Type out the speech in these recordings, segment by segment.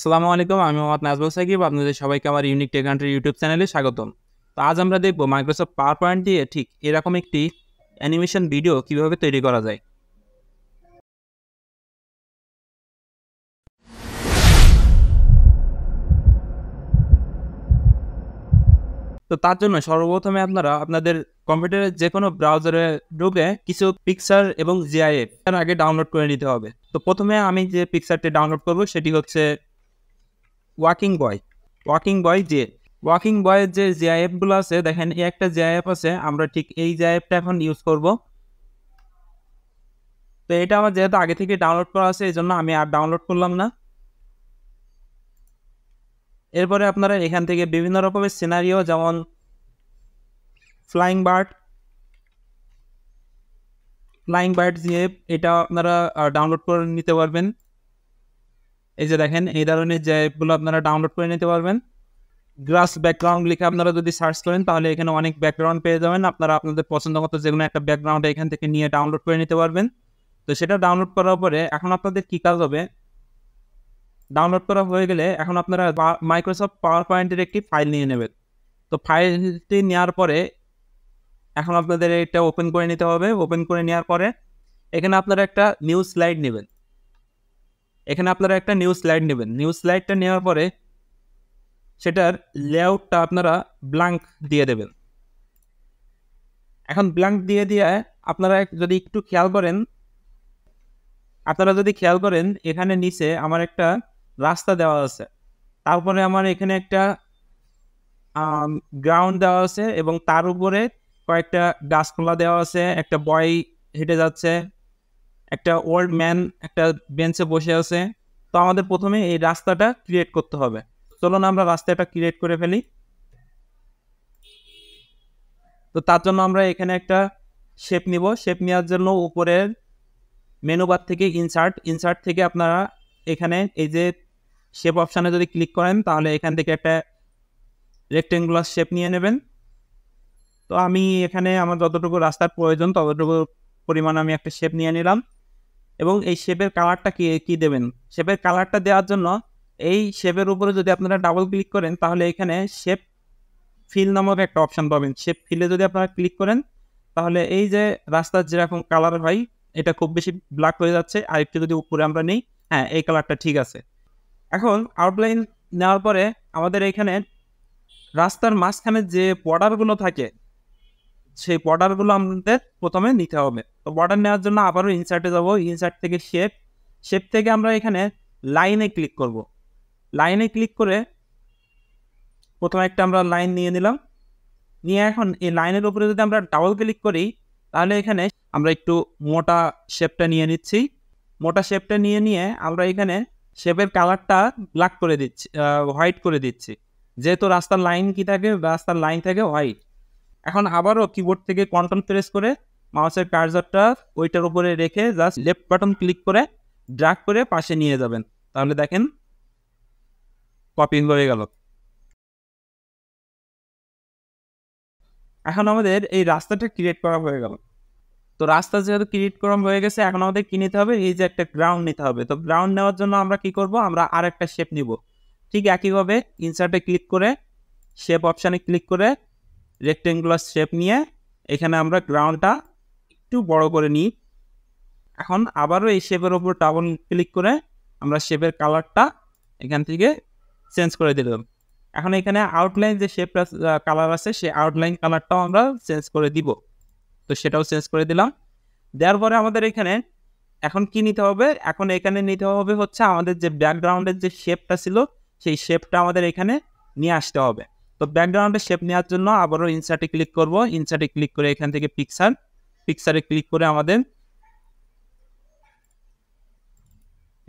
আসসালামু আলাইকুম, আমি মোহাম্মদ নাজমুল সাকিব। আপনাদের সবাইকে আমার ইউনিক টেক কান্ট্রি ইউটিউব চ্যানেলে স্বাগতম। তো আজ আমরা দেখব মাইক্রোসফট পাওয়ার পয়েন্ট দিয়ে ঠিক এরকম একটি অ্যানিমেশন ভিডিও কিভাবে তৈরি করা যায়। তো তার জন্য সর্বপ্রথমে আপনারা আপনাদের কম্পিউটারের যে কোনো ব্রাউজারে ঢুকে কিছু পিকচার এবং জিআইএফ তার আগে ডাউনলোড করে নিতে হবে। তো প্রথমে আমি যে পিকচারটি ডাউনলোড করব সেটি হচ্ছে ওয়াকিং বয়ের যে জিআইএফগুলো আছে, দেখেন এই একটা জিআইএফ আছে, আমরা ঠিক এই জিআইএফটা এখন ইউজ করব। তো এটা আমার যেহেতু আগে থেকে ডাউনলোড করা আছে, এই জন্য আমি আর ডাউনলোড করলাম না। এরপরে আপনারা এখান থেকে বিভিন্ন রকমের সিনারিও, যেমন ফ্লাইং বার্ড জিএফ, এটা আপনারা ডাউনলোড করে নিতে পারবেন। এই যে দেখেন এই ধরনের জিএফগুলো আপনারা ডাউনলোড করে নিতে পারবেন। গ্রাস ব্যাকগ্রাউন্ড লিখে আপনারা যদি সার্চ করেন তাহলে এখানে অনেক ব্যাকগ্রাউন্ড পেয়ে যাবেন। আপনারা আপনাদের পছন্দ মতো যে কোনো একটা ব্যাকগ্রাউন্ড এখান থেকে নিয়ে ডাউনলোড করে নিতে পারবেন। তো সেটা ডাউনলোড করার পরে এখন আপনাদের কী কাজ হবে, ডাউনলোড করা হয়ে গেলে এখন আপনারা মাইক্রোসফট পাওয়ার পয়েন্টের একটি ফাইল নিয়ে নেবেন। তো ফাইলটি নেওয়ার পরে এখন আপনাদের এটা ওপেন করে নিতে হবে। ওপেন করে নেওয়ার পরে এখানে আপনারা একটা নিউ স্লাইড নেবেন। নিউ স্লাইডটা নেওয়ার পরে সেটার লেআউটটা আপনারা ব্ল্যাঙ্ক দিয়ে দেবেন। এখন ব্ল্যাঙ্ক দিয়ে আপনারা যদি একটু খেয়াল করেন এখানে নিচে আমার একটা রাস্তা দেওয়া আছে, তারপরে আমার এখানে একটা গ্রাউন্ড দেওয়া আছে এবং তার উপরে কয়েকটা গাছপালা দেওয়া আছে, একটা বয় হেঁটে যাচ্ছে, একটা ওল্ড ম্যান একটা বেঞ্চে বসে আছে। তো আমাদের প্রথমে এই রাস্তাটা ক্রিয়েট করতে হবে। চলুন আমরা রাস্তাটা ক্রিয়েট করে ফেলি। তো তার জন্য আমরা এখানে একটা শেপ নিব। শেপ নেওয়ার জন্য উপরের মেনু বার থেকে ইনসার্ট থেকে আপনারা এখানে এই যে শেপ অপশানে যদি ক্লিক করেন তাহলে এখান থেকে একটা রেক্টেঙ্গুলার শেপ নিয়ে নেবেন। তো আমি এখানে আমার যতটুকু রাস্তার প্রয়োজন ততটুকু পরিমাণ আমি একটা শেপ নিয়ে নিলাম। এবং এই শেপের কালারটা কি দেবেন, শেপের কালারটা দেওয়ার জন্য এই শেপের উপরে যদি আপনারা ডাবল ক্লিক করেন তাহলে এখানে শেপ ফিল নামক একটা অপশান পাবেন। শেপ ফিলে যদি আপনারা ক্লিক করেন তাহলে এই যে রাস্তার যেরকম কালার হয় এটা খুব বেশি ব্ল্যাক হয়ে যাচ্ছে, আর একটু যদি উপরে আমরা নিই, হ্যাঁ এই কালারটা ঠিক আছে। এখন আউটলাইন নেওয়ার পরে আমাদের এখানে রাস্তার মাঝখানে যে বর্ডারগুলো থাকে সেই বর্ডারগুলো আমাদের প্রথমে নিতে হবে। তো বর্ডার নেওয়ার জন্য আবারও ইনসার্টে যাব। ইনসার্ট থেকে শেপ থেকে আমরা এখানে লাইনে ক্লিক করব। লাইনে ক্লিক করে প্রথমে একটা আমরা লাইন নিয়ে নিলাম। নিয়ে এখন এই লাইনের উপরে যদি আমরা ডাবল ক্লিক করি তাহলে এখানে আমরা একটু মোটা শেপটা নিয়ে নিচ্ছি। মোটা শেপটা নিয়ে আমরা এখানে শেপের কালারটা ব্ল্যাক করে দিচ্ছি, হোয়াইট করে দিচ্ছি। যেহেতু রাস্তার লাইন থাকে হোয়াইট। এখন আবারও কিবোর্ড থেকে কন্ট্রোল প্রেস করে মাউসের কার্সারটা ওইটার উপরে রেখে জাস্ট লেফট বাটন ক্লিক করে ড্র্যাগ করে পাশে নিয়ে যাবেন। তাহলে দেখেন কপি হয়ে গেল। এখন আমাদের এই রাস্তাটা ক্রিয়েট করা হয়ে গেল। তো রাস্তা যেহেতু ক্রিয়েট করা হয়ে গেছে, এখন আমাদের কি নিতে হবে, এই যে একটা গ্রাউন্ড নিতে হবে। তো গ্রাউন্ড নেওয়ার জন্য আমরা কি করব, আমরা আর একটা শেপ নিব। ঠিক একইভাবে ইনসার্টে ক্লিক করে শেপ অপশানে ক্লিক করে রেক্টেঙ্গুলার শেপ নিয়ে এখানে আমরা গ্রাউন্ডটা একটু বড় করে নিই। এখন আবারও এই শেপের ওপর ডাবল ক্লিক করে আমরা শেপের কালারটা এখান থেকে চেঞ্জ করে দিলাম। এখন এখানে আউটলাইন যে শেপটা কালার আছে সেই আউটলাইন কালারটাও আমরা চেঞ্জ করে দিব। তো সেটাও চেঞ্জ করে দিলাম। দেওয়ার পরে আমাদের এখানে এখন কি নিতে হবে, এখন এখানে নিতে হবে হচ্ছে আমাদের যে ব্যাকগ্রাউন্ডের যে শেপটা ছিল সেই শেপটা আমাদের এখানে নিয়ে আসতে হবে। তো ব্যাকগ্রাউন্ডের শেপ নেওয়ার জন্য আবারও ইনসার্টে ক্লিক করব। ইনসার্টে ক্লিক করে এখান থেকে পিকচারে ক্লিক করে আমাদের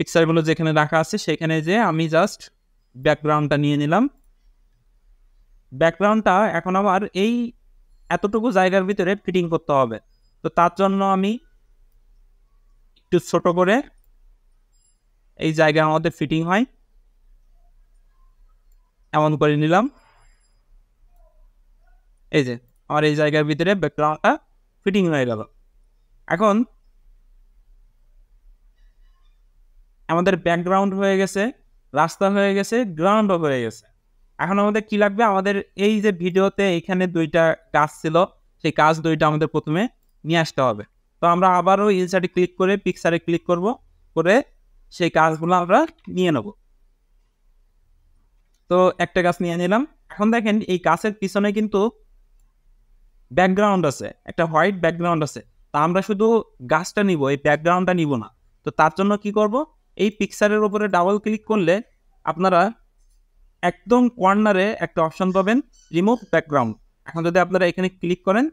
পিকচারগুলো যেখানে রাখা আছে সেখানে যে আমি জাস্ট ব্যাকগ্রাউন্ডটা নিয়ে নিলাম। ব্যাকগ্রাউন্ডটা এখন আমার এই এতটুকু জায়গার ভিতরে ফিটিং করতে হবে। তো তার জন্য আমি একটু ছোট করে এই জায়গার মধ্যে ফিটিং হয় এমন করে নিলাম। এই যে আমার এই জায়গার ভিতরে ব্যাকগ্রাউন্ডটা ফিটিং হয়ে গেল। এখন আমাদের ব্যাকগ্রাউন্ড হয়ে গেছে। রাস্তা হয়ে গেছে, গ্রাউন্ডও হয়ে গেছে। এখন আমাদের কি লাগবে, আমাদের এই যে ভিডিওতে এখানে 2টা গাছ ছিল, সেই গাছ 2টা আমাদের প্রথমে নিয়ে আসতে হবে। তো আমরা আবারও ইনসার্টে ক্লিক করে পিকচারে ক্লিক করব, করে সেই গাছগুলো আমরা নিয়ে নেব। তো একটা গাছ নিয়ে নিলাম। এখন দেখেন এই গাছের পিছনে কিন্তু ব্যাকগ্রাউন্ড আছে, একটা হোয়াইট ব্যাকগ্রাউন্ড আছে। তা আমরা শুধু গাছটা নিব, এই ব্যাকগ্রাউন্ডটা নিব না। তো তার জন্য কি করব, এই পিকচারের উপরে ডাবল ক্লিক করলে আপনারা একদম কর্নারে একটা অপশন পাবেন, রিমুভ ব্যাকগ্রাউন্ড। এখন যদি আপনারা এখানে ক্লিক করেন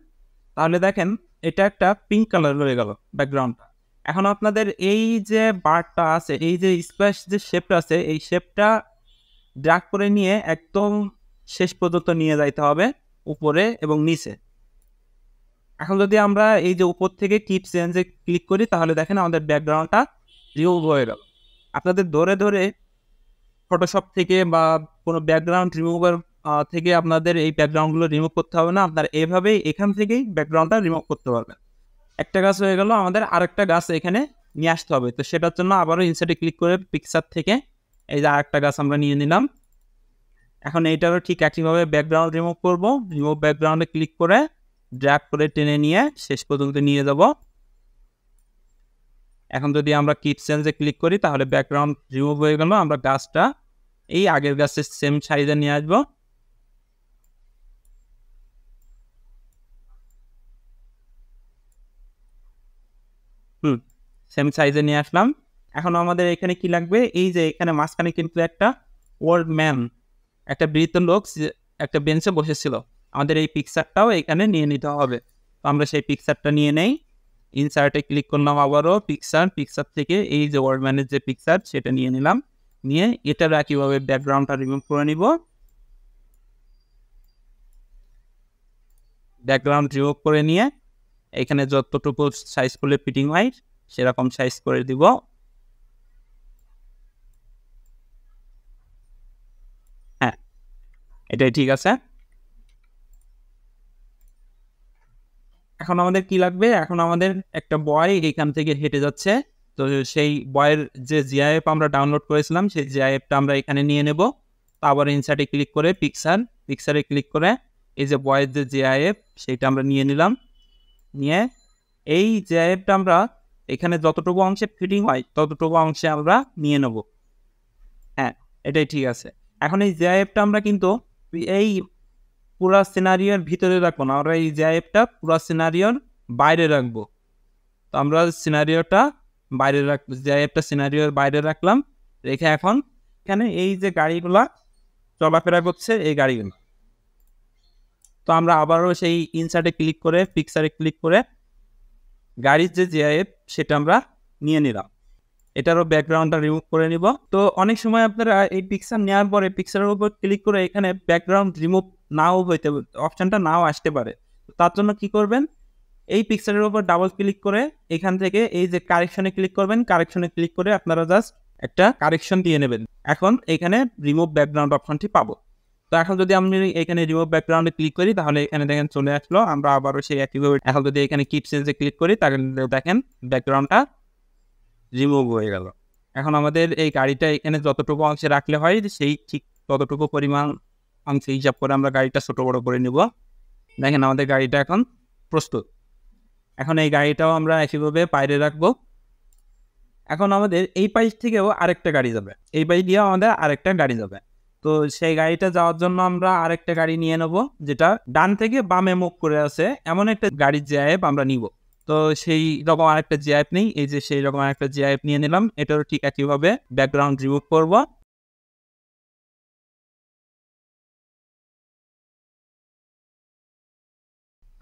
তাহলে দেখেন এটা একটা পিঙ্ক কালার হয়ে গেল ব্যাকগ্রাউন্ডটা। এখন আপনাদের এই যে বারটা আছে, এই যে স্পেস যে শেপটা আছে, এই শেপটা ড্র্যাগ করে নিয়ে একদম শেষ পর্যন্ত নিয়ে যাইতে হবে, উপরে এবং নিচে। এখন যদি আমরা এই যে উপর থেকে কিপ চেঞ্জে ক্লিক করি তাহলে দেখেন আমাদের ব্যাকগ্রাউন্ডটা রিমুভ হয়ে গেল। আপনাদের ধরে ধরে ফটোশপ থেকে বা কোনো ব্যাকগ্রাউন্ড রিমুভার থেকে আপনাদের এই ব্যাকগ্রাউন্ডগুলো রিমুভ করতে হবে না, আপনারা এভাবেই এখান থেকেই ব্যাকগ্রাউন্ডটা রিমুভ করতে পারবেন। একটা গাছ হয়ে গেল, আমাদের আরেকটা গাছ এখানে নিয়ে আসতে হবে। তো সেটার জন্য আবারও ইনসার্টে ক্লিক করে পিকচার থেকে এই যে আরেকটা গাছ আমরা নিয়ে নিলাম। এখন এইটারও ঠিক একইভাবে ব্যাকগ্রাউন্ড রিমুভ করব, রিমুভ ব্যাকগ্রাউন্ডে ক্লিক করে ড্র্যাগ করে টেনে নিয়ে শেষ পর্যন্ত নিয়ে যাব। এখন যদি আমরা কিপ চেঞ্জে ক্লিক করি তাহলে ব্যাকগ্রাউন্ড রিমুভ হয়ে গেল। আমরা গাছটা এই আগের গাছের সেম সাইজে নিয়ে আসবো। সেম সাইজে নিয়ে আসলাম। এখন আমাদের এখানে কি লাগবে, এই যে এখানে মাঝখানে কিন্তু একটা ওল্ড ম্যান, একটা বৃদ্ধ লোক একটা বেঞ্চে বসেছিল, আমাদের এই পিকচারটাও এখানে নিয়ে নিতে হবে। তো আমরা সেই পিকচারটা নিয়ে নেই, ইনসার্টে ক্লিক করলাম, আবারও পিকচার থেকে এই যে ওল্ড ম্যানের যে পিকচার সেটা নিয়ে নিলাম, নিয়ে এটার একইভাবে ব্যাকগ্রাউন্ডটা রিমুভ করে নিব। ব্যাকগ্রাউন্ড রিমুভ করে নিয়ে এখানে যতটুকু সাইজ করলে ফিটিং হয় সেরকম সাইজ করে দিব। হ্যাঁ, এটাই ঠিক আছে। এখন আমাদের কি লাগবে, এখন আমাদের একটা বয় এখান থেকে হেঁটে যাচ্ছে। তো সেই বয়ের যে জিআইএফ আমরা ডাউনলোড করেছিলাম সেই জিআইএফটা আমরা এখানে নিয়ে নেব। তো আবার ইনসার্টে ক্লিক করে পিকচারে ক্লিক করে এই যে বয়ের যে জিআইএফ সেটা আমরা নিয়ে নিলাম। নিয়ে এই জিআইএফটা আমরা এখানে যতটুকু অংশে ফিটিং হয় ততটুকু অংশে আমরা নিয়ে নেব। হ্যাঁ, এটাই ঠিক আছে। এখন এই জিআইএফটা আমরা কিন্তু এই পুরা সিনারিওর ভিতরে রাখবো না, আমরা এই জিআইএফটা পুরা সিনারিওর বাইরে রাখবো। তো আমরা সিনারিওটা বাইরে জিআইএফটা সিনারিওর বাইরে রাখলাম, রেখে এখন এখানে এই যে গাড়িগুলা চলাফেরা করছে এই গাড়িগুলো, তো আমরা আবারও সেই ইনসার্টে ক্লিক করে পিকচারে ক্লিক করে গাড়ির যে জিআইএফ সেটা আমরা নিয়ে নিলাম। এটারও ব্যাকগ্রাউন্ডটা রিমুভ করে নিব। তো অনেক সময় আপনারা এই পিকচার নেওয়ার পরে পিকচারের উপর ক্লিক করে এখানে ব্যাকগ্রাউন্ড রিমুভ নাও হইতে, অপশানটা নাও আসতে পারে। তার জন্য কি করবেন, এই পিকচারের উপর ডাবল ক্লিক করে এখান থেকে এই যে কারেকশনে ক্লিক করবেন, কারেকশনে ক্লিক করে আপনারা জাস্ট একটা কারেকশন দিয়ে নেবেন। এখন এখানে রিমুভ ব্যাকগ্রাউন্ড অপশনটি পাবো। তো এখন যদি আমি এখানে রিমুভ ব্যাকগ্রাউন্ডে ক্লিক করি তাহলে এখানে দেখেন চলে আসলো। আমরা আবারও সেই একইভাবে এখন যদি এখানে কিপ চেঞ্জে ক্লিক করি তাহলে দেখেন ব্যাকগ্রাউন্ডটা রিমুভ হয়ে গেল। এখন আমাদের এই গাড়িটা এখানে যতটুকু অংশে রাখলে হয় সেই ঠিক ততটুকু পরিমাণ অংশে হিসাব করে আমরা গাড়িটা ছোট বড় করে নিব। দেখেন আমাদের গাড়িটা এখন প্রস্তুত। এখন এই গাড়িটাও আমরা একইভাবে বাইরে রাখবো। এখন আমাদের এই পাশ থেকেও আরেকটা গাড়ি যাবে, এই পাশ দিয়েও আমাদের আরেকটা গাড়ি যাবে। তো সেই গাড়িটা যাওয়ার জন্য আমরা আরেকটা গাড়ি নিয়ে নেব, যেটা ডান থেকে বামে মুখ করে আছে এমন একটা গাড়ির জিআইএফ আমরা নিব। তো সেই রকম আরেকটা জিআইএফ নেই, এই যে সেই রকম আরেকটা জিআইএফ নিয়ে নিলাম। এটারও ঠিক একইভাবে ব্যাকগ্রাউন্ড রিমুভ করব।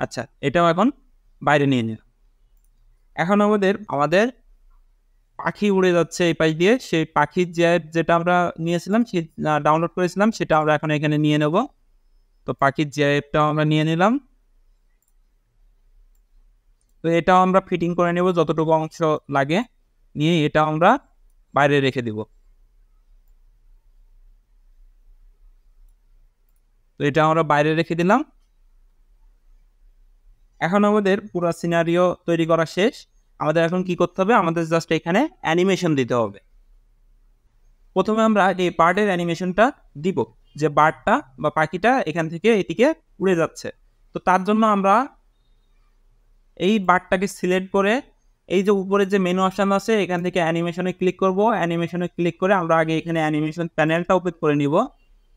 আচ্ছা, এটাও এখন বাইরে নিয়ে নিলাম। এখন আমাদের পাখি উড়ে যাচ্ছে এই পাশ দিয়ে, সেই পাখির যেটা আমরা নিয়েছিলাম সেই ডাউনলোড করেছিলাম সেটা আমরা এখন এখানে নিয়ে নেব। তো পাখির জিআইএফটাও আমরা নিয়ে নিলাম। তো এটাও আমরা ফিটিং করে নেব যতটুকু অংশ লাগে, নিয়ে এটা আমরা বাইরে রেখে দিব। তো এটা আমরা বাইরে রেখে দিলাম। এখন আমাদের পুরো সিনারিও তৈরি করা শেষ। আমাদের এখন কি করতে হবে, আমাদের জাস্ট এখানে অ্যানিমেশন দিতে হবে। প্রথমে আমরা এই বার্ডের অ্যানিমেশনটা দিব, যে বার্ডটা বা পাখিটা এখান থেকে এদিকে উড়ে যাচ্ছে। তো তার জন্য আমরা এই বার্ডটাকে সিলেক্ট করে এই যে উপরে যে মেনু অপশন আছে এখান থেকে অ্যানিমেশনে ক্লিক করব। অ্যানিমেশনে ক্লিক করে আমরা আগে এখানে অ্যানিমেশন প্যানেলটা ওপেন করে নিব।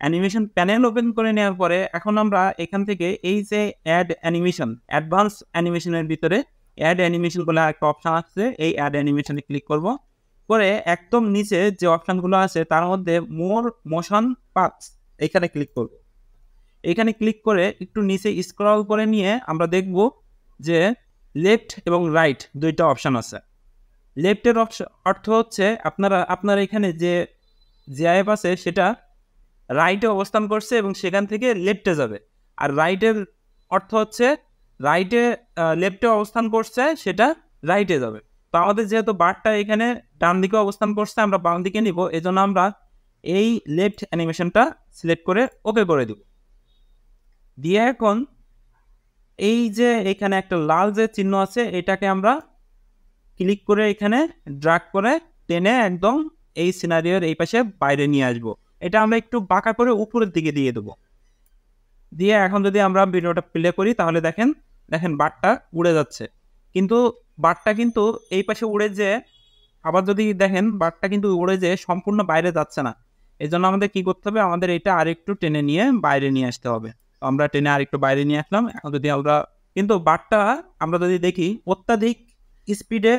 অ্যানিমেশন প্যানেল ওপেন করে নেওয়ার পরে এখন আমরা এখান থেকে এই যে অ্যাড অ্যানিমেশন, অ্যাডভান্স অ্যানিমেশনের ভিতরে অ্যাড অ্যানিমেশন বলে একটা অপশান আছে, এই অ্যাড অ্যানিমেশনে ক্লিক করব। করে একদম নিচে যে অপশানগুলো আছে তার মধ্যে মোর মোশন পাথস এখানে ক্লিক করব। এখানে ক্লিক করে একটু নিচে স্ক্রল করে নিয়ে আমরা দেখব যে লেফট এবং রাইট দুইটা অপশান আছে। লেফটের অর্থ হচ্ছে আপনার এখানে যে জিআইএফ আছে সেটা রাইটে অবস্থান করছে এবং সেখান থেকে লেফটে যাবে। আর রাইটের অর্থ হচ্ছে লেফটে অবস্থান করছে সেটা রাইটে যাবে। তো আমাদের যেহেতু বারটা এখানে ডান দিকে অবস্থান করছে, আমরা বাম দিকে নিব, এজন্য আমরা এই লেফট অ্যানিমেশনটা সিলেক্ট করে ওকে করে দিব। দিয়ে এখন এই যে এখানে একটা লাল যে চিহ্ন আছে এটাকে আমরা ক্লিক করে এখানে ড্র্যাগ করে টেনে একদম এই সিনারিওর এই পাশে বাইরে নিয়ে আসব। এটা আমরা একটু বাঁকা করে উপরের দিকে দিয়ে দেবো। দিয়ে এখন যদি আমরা ভিডিওটা প্লে করি তাহলে দেখেন বারটা উড়ে যাচ্ছে, কিন্তু বারটা কিন্তু এই পাশে উড়ে যে আবার যদি দেখেন বারটা কিন্তু উড়ে যে সম্পূর্ণ বাইরে যাচ্ছে না। এই জন্য আমাদের কী করতে হবে, আমাদের এটা আরেকটু টেনে নিয়ে বাইরে নিয়ে আসতে হবে। তো আমরা টেনে আরেকটু বাইরে নিয়ে আসলাম। এখন যদি আমরা কিন্তু বারটা আমরা যদি দেখি অত্যাধিক স্পিডে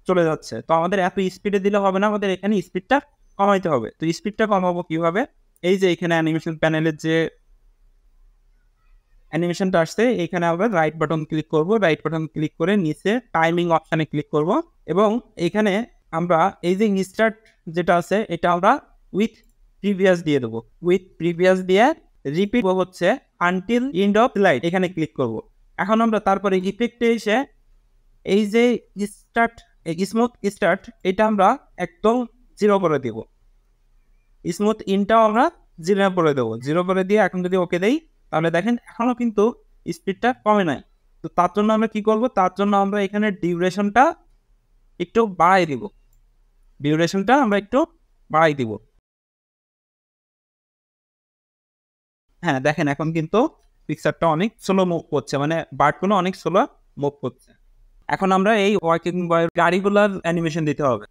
চলে যাচ্ছে, তো আমাদের এত স্পিডে দিলে হবে না, আমাদের এখানে স্পিডটা কমাইতে হবে। তো স্পিডটা কমাবো কীভাবে, এই যে এখানে অ্যানিমেশন প্যানেলের যে অ্যানিমেশনটা আসছে এখানে আমরা রাইট বাটন ক্লিক করব। রাইট বাটন ক্লিক করে নিচে টাইমিং অপশানে ক্লিক করব এবং এখানে আমরা এই যে স্টার্ট যেটা আছে এটা আমরা উইথ প্রিভিয়াস দিয়ে দেবো। উইথ প্রিভিয়াস দিয়ে রিপিট হচ্ছে আনটিল এন্ড অফ লাইট, এখানে ক্লিক করব। এখন আমরা তারপরে ইফেক্টে এসে এই যে স্মুথ স্টার্ট এটা আমরা একদম 0 করে দেব। স্মুথ ইনটাও আমরা 0 করে দেবো। 0 করে দিয়ে এখন যদি ওকে দেই তাহলে দেখেন এখনও কিন্তু স্পিডটা কমে নাই। তো তার জন্য আমরা কি করব, তার জন্য আমরা এখানে ডিউরেশনটা একটু বাড়াই দিব। হ্যাঁ দেখেন এখন কিন্তু পিকচারটা অনেক স্লো মুভ করছে, মানে বার্ডগুলো অনেক স্লো মুভ করছে। এখন আমরা এই ওয়ার্কিং বয়ের গাড়িগুলোর অ্যানিমেশন দিতে হবে।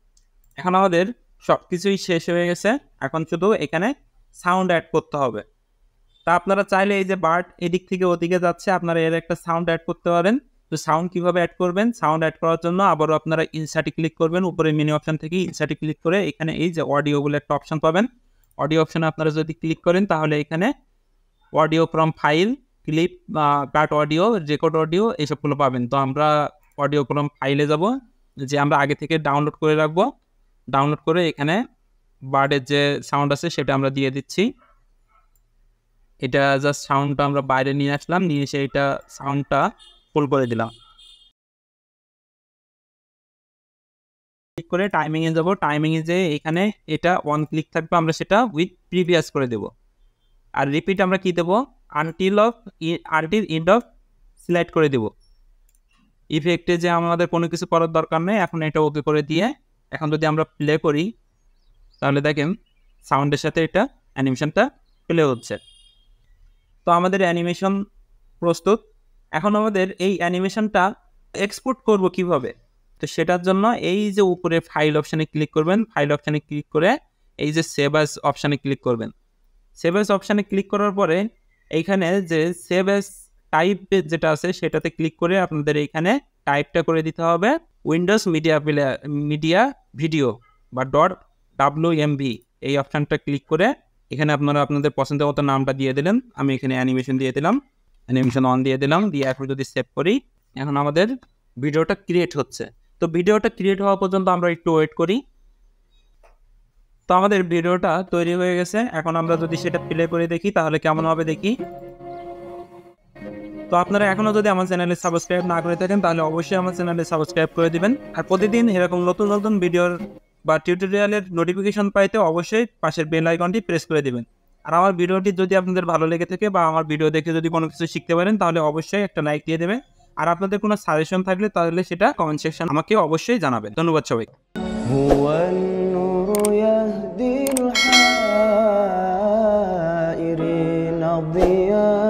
এখন আমাদের সব কিছুই শেষ হয়ে গেছে, এখন শুধু এখানে সাউন্ড অ্যাড করতে হবে। তা আপনারা চাইলে এই যে বার্ড এদিক থেকে ওদিকে যাচ্ছে আপনারা এর একটা সাউন্ড অ্যাড করতে পারেন। তো সাউন্ড কীভাবে অ্যাড করবেন, সাউন্ড অ্যাড করার জন্য আবারও আপনারা ইনসার্টে ক্লিক করবেন। উপরে মেনু অপশান থেকে ইনসার্টে ক্লিক করে এখানে এই যে অডিও বলে একটা অপশান পাবেন। অডিও অপশানে আপনারা যদি ক্লিক করেন তাহলে এখানে audio from file, clip, cut audio, record audio এইসবগুলো পাবেন। তো আমরা অডিও ফ্রম ফাইলে যাব, যে আমরা আগে থেকে ডাউনলোড করে রাখবো। ডাউনলোড করে এখানে বার্ডের যে সাউন্ড আছে সেটা আমরা দিয়ে দিচ্ছি। এটা জাস্ট সাউন্ডটা আমরা বাইরে নিয়ে আসলাম, নিয়ে এসে এটা সাউন্ডটা ফুল করে দিলাম। ক্লিক করে টাইমিংয়ে যাব। টাইমিংয়ে যে এখানে এটা 1 ক্লিক থাকবে, আমরা সেটা উইথ প্রিভিয়াস করে দেব। আর রিপিট আমরা কি দেব, আনটিল এন্ড অফ সিলেক্ট করে দেব। ইফেক্টে যে আমাদের কোনো কিছু করার দরকার নেই, এখন এটা ওকে করে দিয়ে এখন যদি আমরা প্লে করি তাহলে দেখেন সাউন্ডের সাথে এটা অ্যানিমেশনটা প্লে হচ্ছে। তো আমাদের অ্যানিমেশন প্রস্তুত। এখন আমাদের এই অ্যানিমেশনটা এক্সপোর্ট করব কিভাবে, তো সেটার জন্য এই যে উপরে ফাইল অপশানে ক্লিক করবেন। ফাইল অপশানে ক্লিক করে এই যে সেভ অ্যাজ অপশানে ক্লিক করবেন। সেভ অ্যাজ অপশানে ক্লিক করার পরে এইখানে যে সেভ অ্যাজ টাইপ যেটা আছে সেটাতে ক্লিক করে আপনাদের এইখানে টাইপটা করে দিতে হবে উইন্ডোজ মিডিয়া ভিডিও বা .wmv। এই অপশানটা ক্লিক করে এখানে আপনারা আপনাদের পছন্দের মতো নামটা দিয়ে দিলেন। আমি এখানে অ্যানিমেশন দিয়ে দিলাম, অ্যানিমেশন অন দিয়ে দিলাম। দিয়ে এখন যদি সেভ করি এখন আমাদের ভিডিওটা ক্রিয়েট হচ্ছে। তো ভিডিওটা ক্রিয়েট হওয়া পর্যন্ত আমরা একটু ওয়েট করি। তো আমাদের ভিডিওটা তৈরি হয়ে গেছে। এখন আমরা যদি সেটা প্লে করে দেখি তাহলে কেমন হবে দেখি। তো আপনারা এখনও যদি আমার চ্যানেলে সাবস্ক্রাইব না করে থাকেন তাহলে অবশ্যই আমার চ্যানেলে সাবস্ক্রাইব করে দিবেন। আর প্রতিদিন এরকম নতুন নতুন ভিডিওর বা টিউটোরিয়ালের নোটিফিকেশন পাইতে অবশ্যই পাশের বেল আইকনটি প্রেস করে দিবেন। আর আমার ভিডিওটি যদি আপনাদের ভালো লেগে থাকে বা আমার ভিডিও দেখে যদি কোনো কিছু শিখতে পারেন তাহলে অবশ্যই একটা লাইক দিয়ে দেবেন। আর আপনাদের কোনো সাজেশন থাকলে তাহলে সেটা কমেন্ট সেকশন আমাকে অবশ্যই জানাবেন। ধন্যবাদ সবাই। أضياء